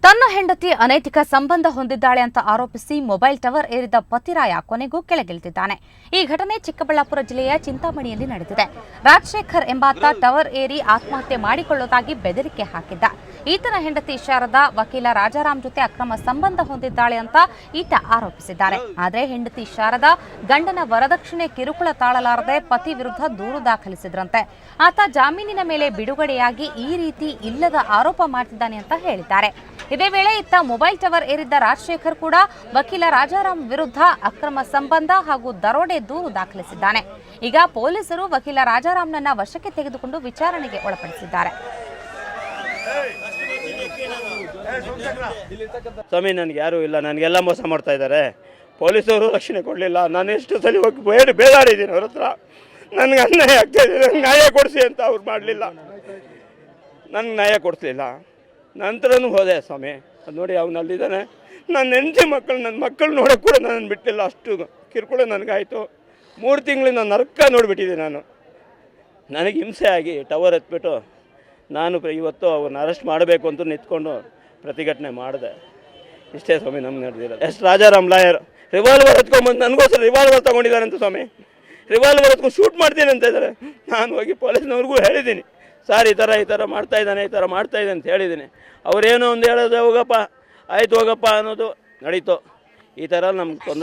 ತನ್ನ ಹೆಂಡತಿ ಅನೈತಿಕ ಸಂಬಂಧ ಹೊಂದಿದ್ದಾಳೆ ಅಂತ ಆರೋಪಿಸಿ ಮೊಬೈಲ್ ಟವರ್ ಏರಿದ ಪತಿರಾಯ ಕೊನೆಗೂ ಕೆಳಗಿಳಿದಿದ್ದಾನೆ. ಈ ಘಟನೆ ಚಿಕ್ಕಬಳ್ಳಾಪುರ ಜಿಲ್ಲೆಯ ಚಿಂತಾಮಣಿಯಲ್ಲಿ ನಡೆದಿದೆ. ರಾಜಶೇಖರ್ ಎಂಬಾತ ಟವರ್ ಏರಿ ಆತ್ಮಹತ್ಯೆ ಮಾಡಿಕೊಳ್ಳುವುದಾಗಿ ಬೆದರಿಕೆ ಹಾಕಿದ್ದ. ಈತನ ಹೆಂಡತಿ ಶಾರದಾ ವಕೀಲ ರಾಜಾರಾಮ್ ಜೊತೆ ಅಕ್ರಮ ಸಂಬಂಧ ಹೊಂದಿದ್ದಾಳೆ ಅಂತ ಈತ ಆರೋಪಿಸಿದ್ದಾರೆ. ಆದರೆ ಹೆಂಡತಿ ಶಾರದಾ ಗಂಡನ ವರದಕ್ಷಿಣೆ ಕಿರುಕುಳ ತಾಳಲಾರದೆ ಪತಿ ವಿರುದ್ಧ ದೂರು ದಾಖಲಿಸಿದ್ರಂತೆ. ಆತ ಜಾಮೀನಿನ ಮೇಲೆ ಬಿಡುಗಡೆಯಾಗಿ ಈ ರೀತಿ ಇಲ್ಲದ ಆರೋಪ ಮಾಡ್ತಿದ್ದಾನೆ ಅಂತ ಹೇಳಿದ್ದಾರೆ. ಇದೇ ವೇಳೆ ಇತ್ತ ಮೊಬೈಲ್ ಟವರ್ ಏರಿದ್ದ ರಾಜಶೇಖರ್ ಕೂಡ ವಕೀಲ ರಾಜಾರಾಮ್ ವಿರುದ್ಧ ಅಕ್ರಮ ಸಂಬಂಧ ಹಾಗೂ ದರೋಡೆ ದೂರು ದಾಖಲಿಸಿದ್ದಾನೆ. ಈಗ ಪೊಲೀಸರು ವಕೀಲ ರಾಜಾರಾಮ್ನನ್ನ ವಶಕ್ಕೆ ತೆಗೆದುಕೊಂಡು ವಿಚಾರಣೆಗೆ ಒಳಪಡಿಸಿದ್ದಾರೆ. ಸ್ವಾಮಿ, ನನಗೆ ಯಾರೂ ಇಲ್ಲ, ನನಗೆಲ್ಲ ಮೋಸ ಮಾಡ್ತಾ ಇದ್ದಾರೆ. ಪೊಲೀಸವರು ರಕ್ಷಣೆ ಕೊಡಲಿಲ್ಲ. ನಾನು ಎಷ್ಟು ಸಲ ಹೋಗಿ ಬೇಡಾಡಿದ್ದೀನಿ ಅವ್ರ ಹತ್ರ. ನನಗೆ ಅನ್ಯಾಯ ಆಗ್ತಾ ಇದೆ, ನನಗೆ ನ್ಯಾಯ ಕೊಡಿಸಿ ಅಂತ ಅವ್ರು ಮಾಡಲಿಲ್ಲ. ನನಗೆ ನ್ಯಾಯ ಕೊಡಿಸ್ಲಿಲ್ಲ. ನಂತರನೂ ಹೋದೆ ಸ್ವಾಮಿ. ಅದು ನೋಡಿ ಅವನಲ್ಲಿದ್ದಾನೆ. ನನ್ನ ಹೆಂಡತಿ ಮಕ್ಕಳು, ನನ್ನ ಮಕ್ಕಳು ನೋಡೋಕ್ಕೆ ಕೂಡ ನನ್ನನ್ನು ಬಿಟ್ಟಿಲ್ಲ. ಅಷ್ಟು ಕಿರುಕುಳ ನನಗಾಯಿತು. 3 ತಿಂಗಳಿಂದ ನರಕ ನೋಡಿಬಿಟ್ಟಿದ್ದೆ ನಾನು. ನನಗೆ ಹಿಂಸೆ ಆಗಿ ಟವರ್ ಎತ್ಬಿಟ್ಟು ನಾನು ಇವತ್ತು ಅವ್ರನ್ನ ಅರೆಸ್ಟ್ ಮಾಡಬೇಕು ಅಂತ ನಿಂತ್ಕೊಂಡು ಪ್ರತಿಭಟನೆ ಮಾಡಿದೆ. ಇಷ್ಟೇ ಸ್ವಾಮಿ ನಮ್ಗೆ ನಡೆದಿರೋದು. ಎಷ್ಟು ರಾಜಾರಾಮ್ ಲಾಯರ್ ರಿವಾಲ್ವರ್ ಎತ್ಕೊಂಡ್ಬಂದು ನನಗೋಸ್ಕರ ರಿವಾಲ್ವರ್ ತೊಗೊಂಡಿದ್ದಾರಂತ ಸ್ವಾಮಿ. ರಿವಾಲ್ವರ್ ಎತ್ಕೊಂಡು ಶೂಟ್ ಮಾಡ್ತೀನಿ ಅಂತ ಇದ್ದಾರೆ. ನಾನು ಹೋಗಿ ಪೊಲೀಸ್ನವ್ರಿಗೂ ಹೇಳಿದ್ದೀನಿ, ಸರ್ ಈ ಥರ ಮಾಡ್ತಾಯಿದ್ದಾನೆ, ಈ ಥರ ಮಾಡ್ತಾಯಿದ್ದಾನೆ ಅಂತ ಹೇಳಿದ್ದೀನಿ. ಅವರೇನೋ ಒಂದು ಹೇಳೋದು, ಹೋಗಪ್ಪ ಆಯ್ತು ಹೋಗಪ್ಪ ಅನ್ನೋದು ನಡೀತು. ಈ ಥರ ನಮ್ಗೆ ತೊಂದರೆ